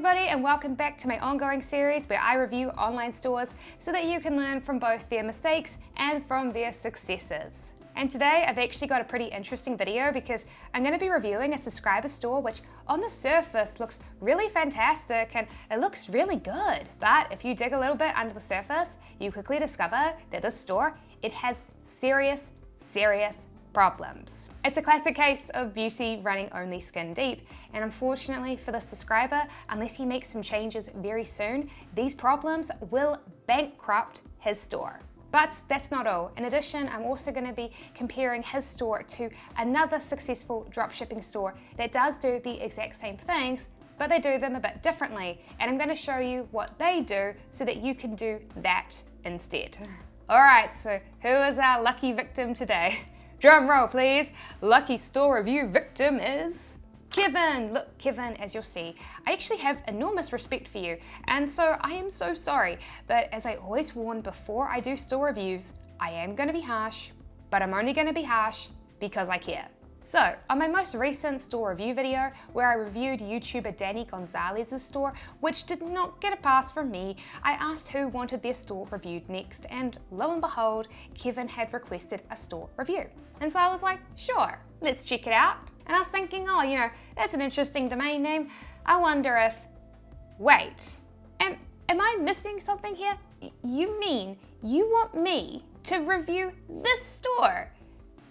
everybody, and welcome back to my ongoing series where I review online stores so that you can learn from both their mistakes and from their successes. And today I've actually got a pretty interesting video because I'm going to be reviewing a subscriber store which on the surface looks really fantastic and it looks really good. But if you dig a little bit under the surface, you quickly discover that this store, it has serious problems. It's a classic case of beauty running only skin deep, and unfortunately for the subscriber, unless he makes some changes very soon, these problems will bankrupt his store. But that's not all. In addition, I'm also going to be comparing his store to another successful dropshipping store that does do the exact same things, but they do them a bit differently, and I'm going to show you what they do so that you can do that instead. Alright, so who is our lucky victim today? Drum roll please. Lucky store review victim is Kevin. Look, Kevin, as you'll see, I actually have enormous respect for you, and so I am so sorry, but as I always warn before I do store reviews, I am going to be harsh, but I'm only going to be harsh because I care. So, on my most recent store review video, where I reviewed YouTuber Danny Gonzalez's store, which did not get a pass from me, I asked who wanted their store reviewed next, and lo and behold, Kevin had requested a store review. And so I was like, sure, let's check it out. And I was thinking, oh, you know, that's an interesting domain name. I wonder if, wait, am I missing something here? You mean you want me to review this store?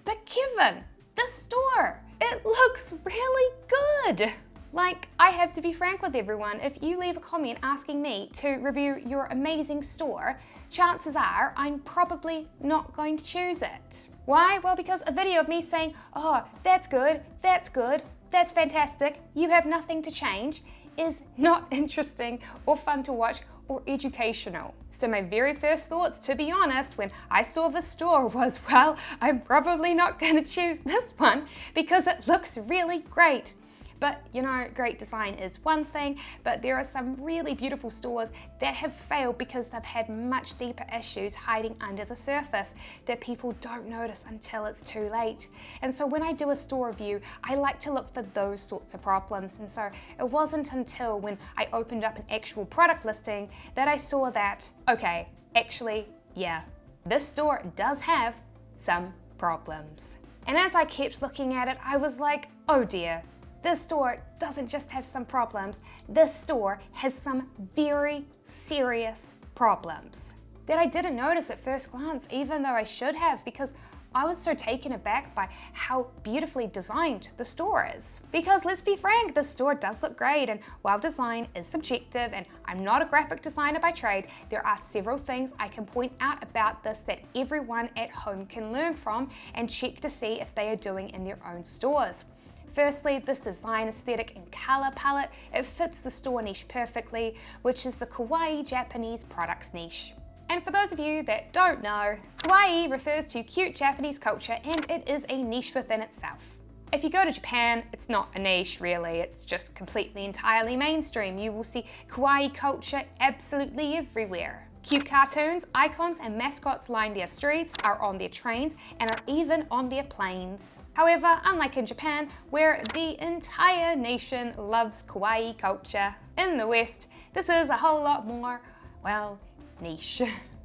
But Kevin, the store, it looks really good. Like, I have to be frank with everyone, if you leave a comment asking me to review your amazing store, chances are I'm probably not going to choose it. Why? Well, because a video of me saying, oh, that's good, that's fantastic, you have nothing to change, is not interesting or fun to watch or educational. So my very first thoughts, to be honest, when I saw this store was, well, I'm probably not going to choose this one because it looks really great. But you know, great design is one thing, but there are some really beautiful stores that have failed because they've had much deeper issues hiding under the surface that people don't notice until it's too late. And so when I do a store review, I like to look for those sorts of problems. And so it wasn't until when I opened up an actual product listing that I saw that, okay, actually, yeah, this store does have some problems. And as I kept looking at it, I was like, oh dear, this store doesn't just have some problems, this store has some very serious problems that I didn't notice at first glance, even though I should have, because I was so taken aback by how beautifully designed the store is. Because let's be frank, the store does look great, and while design is subjective and I'm not a graphic designer by trade, there are several things I can point out about this that everyone at home can learn from and check to see if they are doing in their own stores. Firstly, this design aesthetic and color palette, it fits the store niche perfectly, which is the kawaii Japanese products niche. And for those of you that don't know, kawaii refers to cute Japanese culture, and it is a niche within itself. If you go to Japan, it's not a niche really, it's just completely entirely mainstream. You will see kawaii culture absolutely everywhere. Cute cartoons, icons, and mascots line their streets, are on their trains, and are even on their planes. However, unlike in Japan, where the entire nation loves kawaii culture, in the West, this is a whole lot more, well, niche.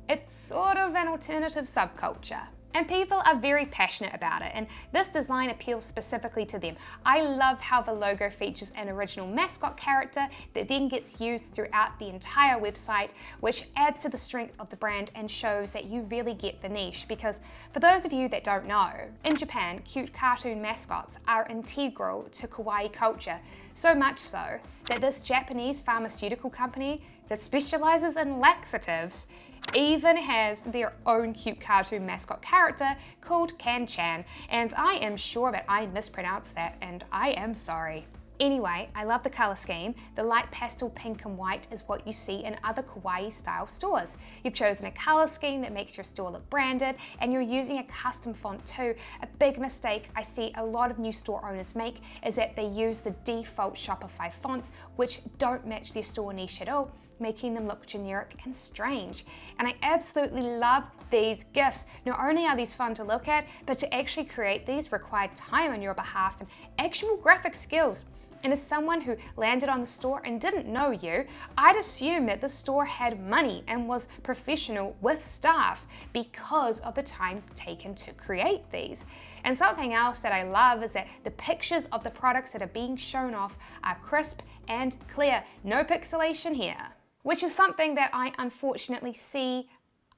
It's sort of an alternative subculture. And people are very passionate about it, and this design appeals specifically to them. I love how the logo features an original mascot character that then gets used throughout the entire website, which adds to the strength of the brand and shows that you really get the niche. Because for those of you that don't know, in Japan, cute cartoon mascots are integral to kawaii culture, so much so that this Japanese pharmaceutical company that specializes in laxatives even has their own cute cartoon mascot character called Kan-chan, and I am sure that I mispronounced that, and I am sorry. Anyway, I love the color scheme. The light pastel pink and white is what you see in other kawaii style stores. You've chosen a color scheme that makes your store look branded, and you're using a custom font too. A big mistake I see a lot of new store owners make is that they use the default Shopify fonts, which don't match their store niche at all, making them look generic and strange. And I absolutely love these GIFs. Not only are these fun to look at, but to actually create these required time on your behalf and actual graphic skills. And as someone who landed on the store and didn't know you, I'd assume that the store had money and was professional with staff because of the time taken to create these. And something else that I love is that the pictures of the products that are being shown off are crisp and clear. No pixelation here, which is something that I unfortunately see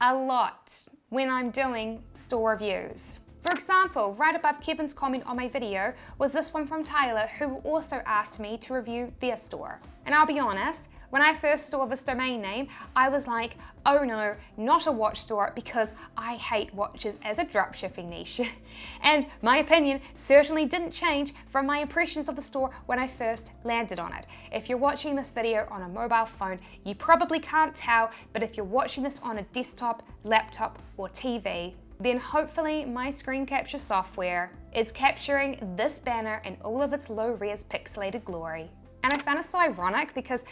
a lot when I'm doing store reviews. For example, right above Kevin's comment on my video was this one from Tyler, who also asked me to review their store. And I'll be honest, when I first saw this domain name, I was like, oh no, not a watch store, because I hate watches as a dropshipping niche. And my opinion certainly didn't change from my impressions of the store when I first landed on it. If you're watching this video on a mobile phone, you probably can't tell, but if you're watching this on a desktop, laptop, or TV, then hopefully my screen capture software is capturing this banner in all of its low-res pixelated glory. And I found it so ironic because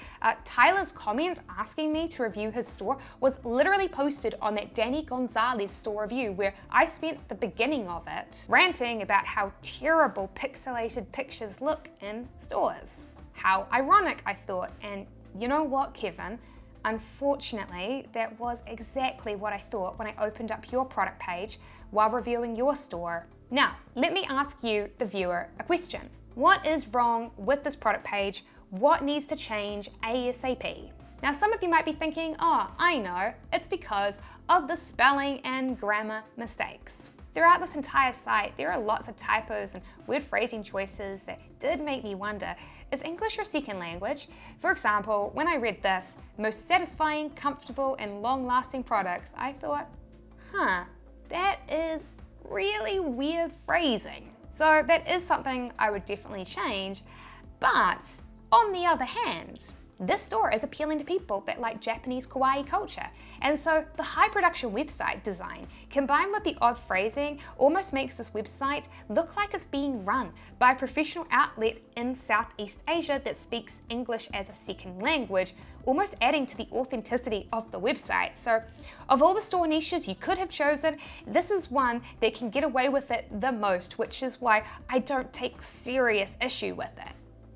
Tyler's comment asking me to review his store was literally posted on that Danny Gonzalez store review, where I spent the beginning of it ranting about how terrible pixelated pictures look in stores. How ironic, I thought. And you know what, Kevin? Unfortunately, that was exactly what I thought when I opened up your product page while reviewing your store. Now, let me ask you, the viewer, a question. What is wrong with this product page? What needs to change ASAP? Now, some of you might be thinking, oh, I know, it's because of the spelling and grammar mistakes. Throughout this entire site, there are lots of typos and word phrasing choices that did make me wonder, is English your second language? For example, when I read this, most satisfying, comfortable, and long-lasting products, I thought, that is really weird phrasing. So that is something I would definitely change, but on the other hand, this store is appealing to people that like Japanese kawaii culture. And so the high production website design combined with the odd phrasing almost makes this website look like it's being run by a professional outlet in Southeast Asia that speaks English as a second language, almost adding to the authenticity of the website. So of all the store niches you could have chosen, this is one that can get away with it the most, which is why I don't take serious issue with it.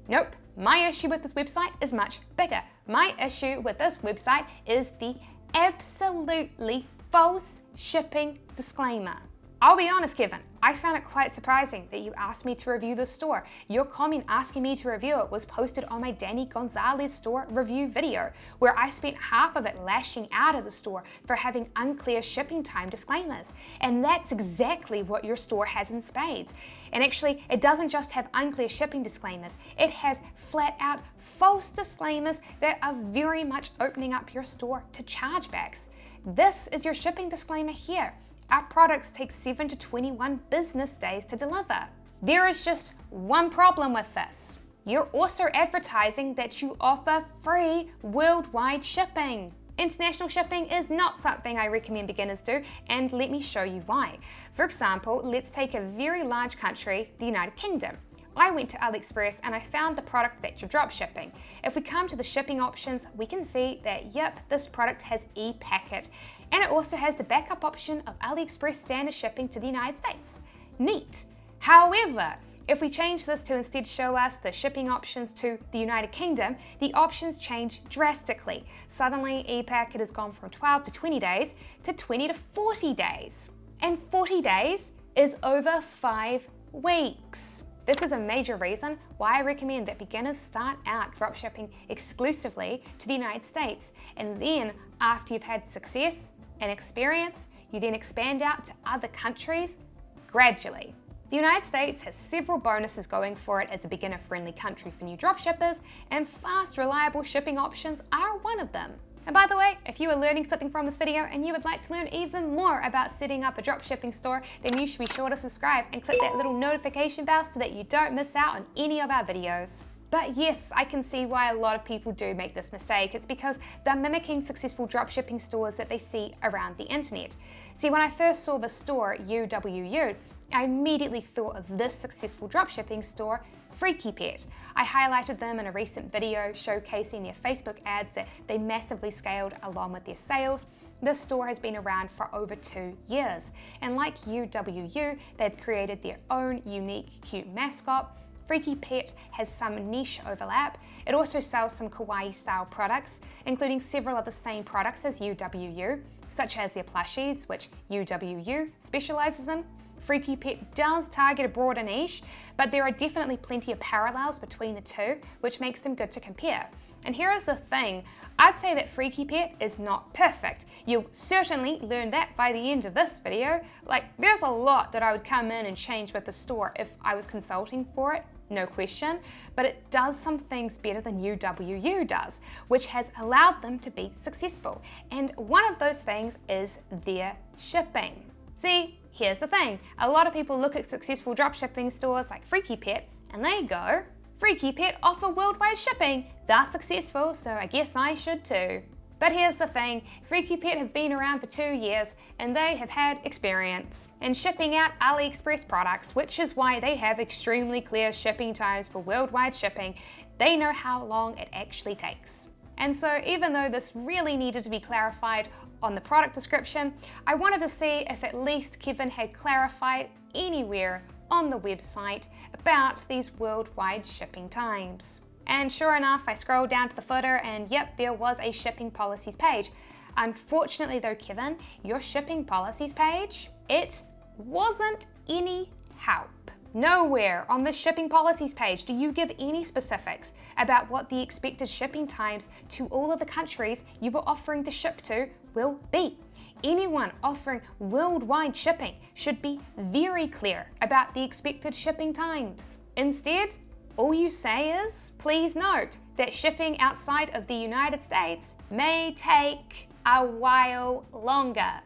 Nope. My issue with this website is much bigger. My issue with this website is the absolutely false shipping disclaimer. I'll be honest, Kevin, I found it quite surprising that you asked me to review this store. Your comment asking me to review it was posted on my Danny Gonzalez store review video, where I spent half of it lashing out at the store for having unclear shipping time disclaimers. And that's exactly what your store has in spades. And actually, it doesn't just have unclear shipping disclaimers, it has flat out false disclaimers that are very much opening up your store to chargebacks. This is your shipping disclaimer here. Our products take 7 to 21 business days to deliver. There is just one problem with this. You're also advertising that you offer free worldwide shipping. International shipping is not something I recommend beginners do, and let me show you why. For example, let's take a very large country, the United Kingdom. I went to AliExpress and I found the product that you're drop shipping. If we come to the shipping options, we can see that, yep, this product has e-packet, and it also has the backup option of AliExpress standard shipping to the United States. Neat. However, if we change this to instead show us the shipping options to the United Kingdom, the options change drastically. Suddenly, e-packet has gone from 12 to 20 days to 20 to 40 days. And 40 days is over 5 weeks. This is a major reason why I recommend that beginners start out dropshipping exclusively to the United States, and then after you've had success and experience, you then expand out to other countries gradually. The United States has several bonuses going for it as a beginner-friendly country for new dropshippers, and fast, reliable shipping options are one of them. And by the way, if you are learning something from this video and you would like to learn even more about setting up a dropshipping store, then you should be sure to subscribe and click that little notification bell so that you don't miss out on any of our videos. But yes, I can see why a lot of people do make this mistake. It's because they're mimicking successful dropshipping stores that they see around the internet. See, when I first saw the store, UWU, I immediately thought of this successful dropshipping store, Freaky Pet. I highlighted them in a recent video showcasing their Facebook ads that they massively scaled along with their sales. This store has been around for over 2 years, and like UWU, they've created their own unique, cute mascot. Freaky Pet has some niche overlap. It also sells some kawaii style products, including several of the same products as UWU, such as their plushies, which UWU specializes in. Freaky Pet does target a broader niche, but there are definitely plenty of parallels between the two, which makes them good to compare. And here is the thing, I'd say that Freaky Pet is not perfect. You'll certainly learn that by the end of this video. Like, there's a lot that I would come in and change with the store if I was consulting for it, no question, but it does some things better than UWU does, which has allowed them to be successful. And one of those things is their shipping. See, here's the thing, a lot of people look at successful dropshipping stores like Freaky Pet and they go, Freaky Pet offer worldwide shipping, they're successful, so I guess I should too. But here's the thing, Freaky Pet have been around for 2 years and they have had experience in shipping out AliExpress products, which is why they have extremely clear shipping times for worldwide shipping. They know how long it actually takes. And so even though this really needed to be clarified on the product description, I wanted to see if at least Kevin had clarified anywhere on the website about these worldwide shipping times. And sure enough, I scrolled down to the footer and yep, there was a shipping policies page. Unfortunately though, Kevin, your shipping policies page, it wasn't any help. Nowhere on the shipping policies page do you give any specifics about what the expected shipping times to all of the countries you were offering to ship to will be. Anyone offering worldwide shipping should be very clear about the expected shipping times. Instead, all you say is, please note that shipping outside of the United States may take a while longer.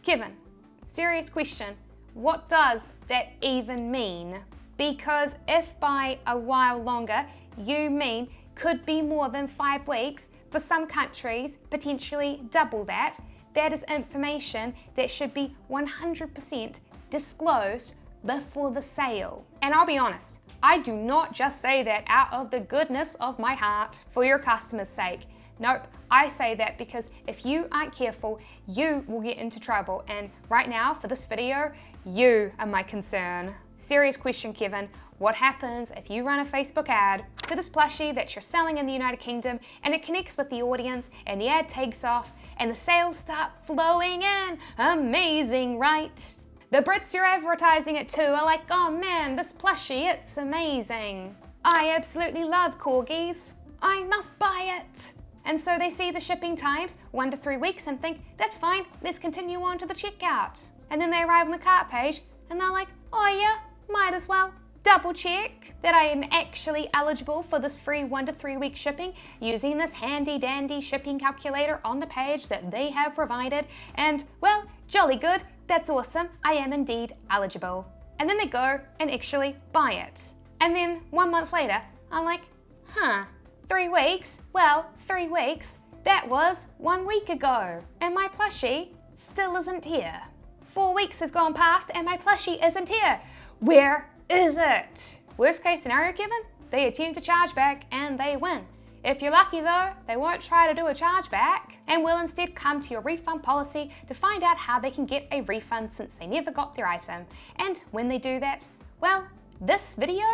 Kevin, serious question. What does that even mean? Because if by a while longer you mean could be more than 5 weeks, for some countries, potentially double that, that is information that should be 100% disclosed before the sale. And I'll be honest, I do not just say that out of the goodness of my heart for your customers' sake. Nope, I say that because if you aren't careful, you will get into trouble. And right now, for this video, you are my concern. Serious question, Kevin. What happens if you run a Facebook ad for this plushie that you're selling in the United Kingdom and it connects with the audience and the ad takes off and the sales start flowing in? Amazing, right? The Brits you're advertising it to are like, oh man, this plushie, it's amazing. I absolutely love corgis. I must buy it. And so they see the shipping times, 1 to 3 weeks, and think, that's fine, let's continue on to the checkout. And then they arrive on the cart page and they're like, oh yeah, might as well double check that I am actually eligible for this free 1 to 3 week shipping using this handy dandy shipping calculator on the page that they have provided. And well, jolly good, that's awesome, I am indeed eligible. And then they go and actually buy it. And then 1 month later, I'm like, 3 weeks? Well, 3 weeks, that was 1 week ago. And my plushie still isn't here. 4 weeks has gone past and my plushie isn't here. Where is it? Worst case scenario, Kevin, they attempt a chargeback and they win. If you're lucky though, they won't try to do a chargeback and will instead come to your refund policy to find out how they can get a refund since they never got their item. And when they do that, well, this video,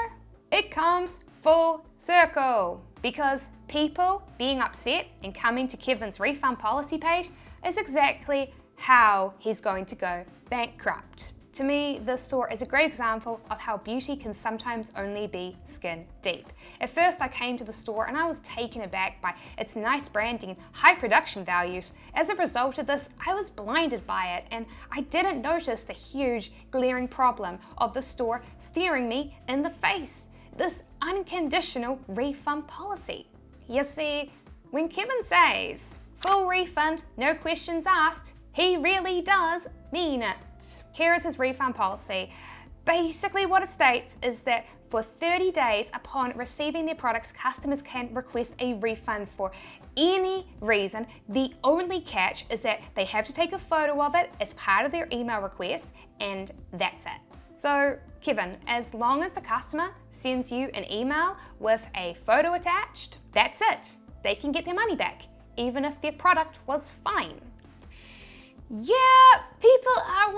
it comes full circle. Because people being upset and coming to Kevin's refund policy page is exactly how he's going to go bankrupt. To me, this store is a great example of how beauty can sometimes only be skin deep. At first, I came to the store and I was taken aback by its nice branding and high production values. As a result of this, I was blinded by it and I didn't notice the huge, glaring problem of the store staring me in the face. This unconditional refund policy. You see, when Kevin says full refund, no questions asked, he really does mean it. Here is his refund policy. Basically what it states is that for 30 days upon receiving their products, customers can request a refund for any reason. The only catch is that they have to take a photo of it as part of their email request, and that's it. So Kevin, as long as the customer sends you an email with a photo attached, that's it. They can get their money back, even if their product was fine. Yeah, people are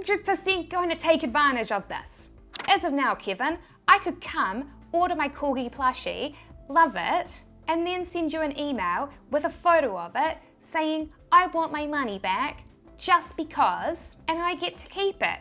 100% going to take advantage of this. As of now, Kevin, I could come, order my corgi plushie, love it, and then send you an email with a photo of it saying, I want my money back just because, and I get to keep it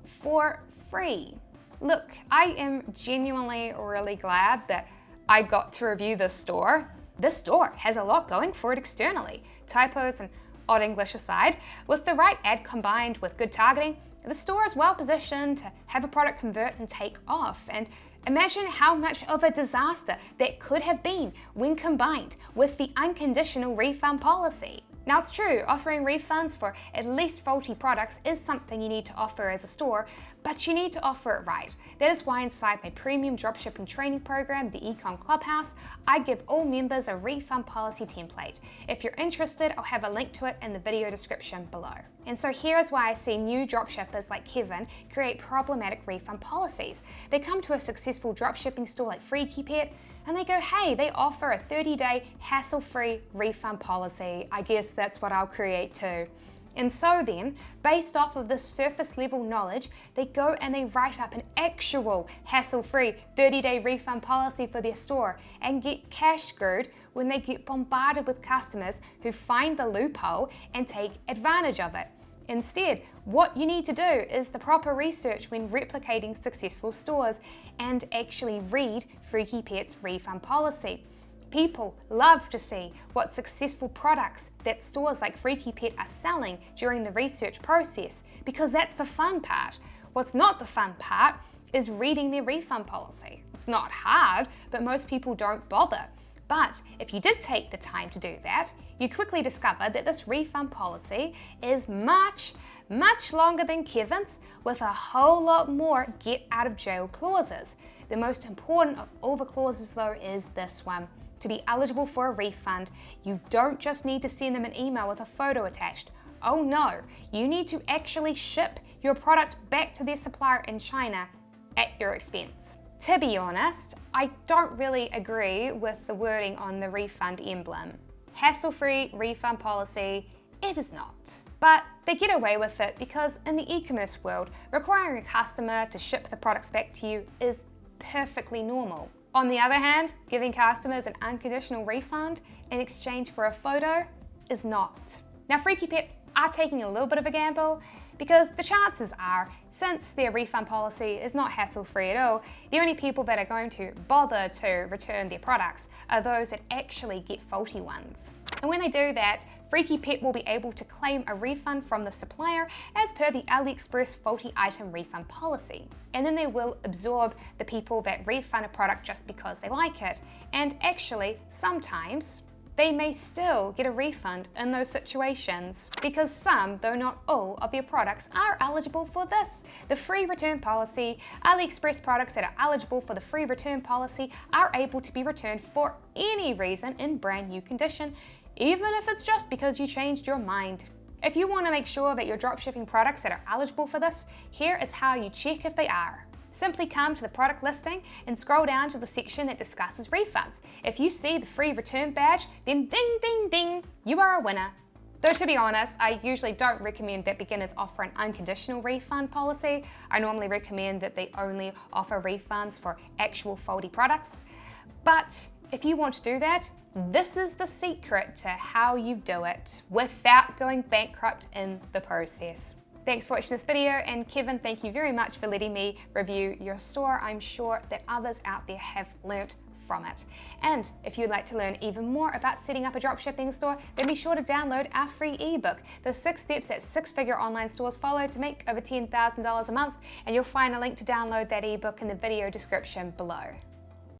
for free. Look, I am genuinely really glad that I got to review this store. This store has a lot going for it externally. Typos and odd English aside, with the right ad combined with good targeting, the store is well positioned to have a product convert and take off. And imagine how much of a disaster that could have been when combined with the unconditional refund policy. Now it's true, offering refunds for at least faulty products is something you need to offer as a store, but you need to offer it right. That is why inside my premium dropshipping training program, the Ecom Clubhouse, I give all members a refund policy template. If you're interested, I'll have a link to it in the video description below. And so here is why I see new dropshippers like Kevin create problematic refund policies. They come to a successful dropshipping store like Freaky Pet and they go, hey, they offer a 30-day hassle-free refund policy. I guess that's what I'll create too. And so then, based off of this surface level knowledge, they go and they write up an actual hassle-free 30-day refund policy for their store and get cash screwed when they get bombarded with customers who find the loophole and take advantage of it. Instead, what you need to do is the proper research when replicating successful stores and actually read Freaky Pet's refund policy. People love to see what successful products that stores like Freaky Pet are selling during the research process, because that's the fun part. What's not the fun part is reading their refund policy. It's not hard, but most people don't bother. But if you did take the time to do that, you quickly discover that this refund policy is much longer than Kevin's, with a whole lot more get out of jail clauses. The most important of all the clauses though is this one. To be eligible for a refund, you don't just need to send them an email with a photo attached. Oh no, you need to actually ship your product back to their supplier in China at your expense. To be honest, I don't really agree with the wording on the refund emblem. Hassle-free refund policy, it is not. But they get away with it because in the e-commerce world, requiring a customer to ship the products back to you is perfectly normal. On the other hand, giving customers an unconditional refund in exchange for a photo is not. Now, Freaky Pet are taking a little bit of a gamble because the chances are, since their refund policy is not hassle-free at all, the only people that are going to bother to return their products are those that actually get faulty ones. And when they do that, Freaky Pet will be able to claim a refund from the supplier as per the AliExpress faulty item refund policy. And then they will absorb the people that refund a product just because they like it. And actually, sometimes, they may still get a refund in those situations, because some, though not all, of their products are eligible for this, the free return policy. AliExpress products that are eligible for the free return policy are able to be returned for any reason in brand new condition, even if it's just because you changed your mind. If you want to make sure that your dropshipping products that are eligible for this, here is how you check if they are. Simply come to the product listing and scroll down to the section that discusses refunds. If you see the free return badge, then ding, ding, ding, you are a winner. Though to be honest, I usually don't recommend that beginners offer an unconditional refund policy. I normally recommend that they only offer refunds for actual faulty products. But if you want to do that, this is the secret to how you do it without going bankrupt in the process. Thanks for watching this video, and Kevin, thank you very much for letting me review your store. I'm sure that others out there have learnt from it. And if you'd like to learn even more about setting up a dropshipping store, then be sure to download our free ebook, The 6 Steps That Six-Figure Online Stores Follow to Make Over $10,000 a Month, and you'll find a link to download that ebook in the video description below.